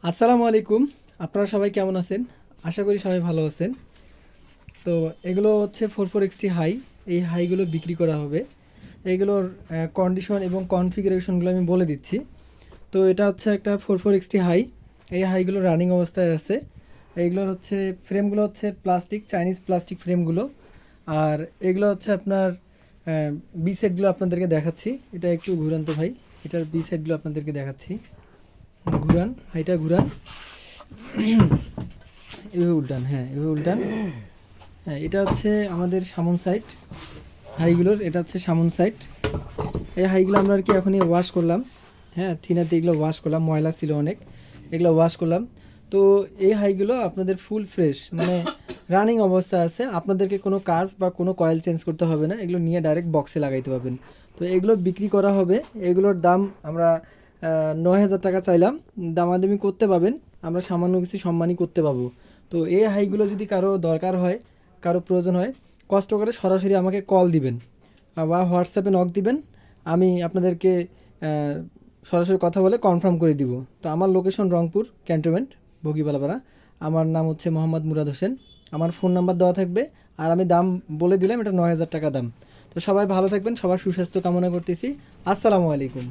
আসসালামু আলাইকুম। আপনারা সবাই কেমন আছেন? আশা করি সবাই ভালো আছেন। তো এগুলো হচ্ছে 44XT হাই। এই হাইগুলো বিক্রি করা হবে। এগুলোর কন্ডিশন এবং কনফিগারেশনগুলো আমি বলে দিচ্ছি। তো এটা হচ্ছে একটা 44XT হাই। এই হাইগুলো রানিং অবস্থায় আছে। এইগুলোর হচ্ছে ফ্রেমগুলো হচ্ছে প্লাস্টিক, চাইনিজ প্লাস্টিক ফ্রেমগুলো। আর এগুলো হচ্ছে আপনার বি সেটগুলো আপনাদেরকে দেখাচ্ছি। এটা একটু ঘুরান তো ভাই। এটার বি সেটগুলো আপনাদেরকে দেখাচ্ছি। ঘুরান, হাইটা ঘুরান। এভাবে উল্টান, হ্যাঁ এভাবে উল্টান। হ্যাঁ, এটা হচ্ছে আমাদের সামন সাইট হাইগুলোর। এটা হচ্ছে সামন সাইট। এই হাইগুলো আমরা আর কি এখনই ওয়াশ করলাম। হ্যাঁ, থিনাতে এগুলো ওয়াশ করলাম, ময়লা ছিল অনেক, এগুলো ওয়াশ করলাম। তো এই হাইগুলো আপনাদের ফুল ফ্রেশ, মানে রানিং অবস্থা আছে। আপনাদেরকে কোনো কাজ বা কোনো কয়েল চেঞ্জ করতে হবে না, এগুলো নিয়ে ডাইরেক্ট বক্সে লাগাইতে পারবেন। তো এগুলো বিক্রি করা হবে। এগুলোর দাম আমরা 9,000 টাকা চাইলাম। দামাদামি করতে পারবেন, আমরা সামান্য কিছু সম্মানই করতে পারবো। তো এই হাইগুলো যদি কারো দরকার হয়, কারো প্রয়োজন হয়, কষ্ট করে সরাসরি আমাকে কল দিবেন বা হোয়াটসঅ্যাপে নক দিবেন। আমি আপনাদেরকে আহ, সরাসরি কথা বলে কনফার্ম করে দিব। তো আমার লোকেশন রংপুর ক্যান্টনমেন্ট, বগিবালাপাড়া। আমার নাম হচ্ছে মোহাম্মদ মুরাদ হোসেন। আমার ফোন নাম্বার দেওয়া থাকবে। আর আমি দাম বলে দিলাম, এটা 9,000 টাকা দাম। তো সবাই ভালো থাকবেন, সবার সুস্বাস্থ্য কামনা করতেছি। আসসালামু আলাইকুম।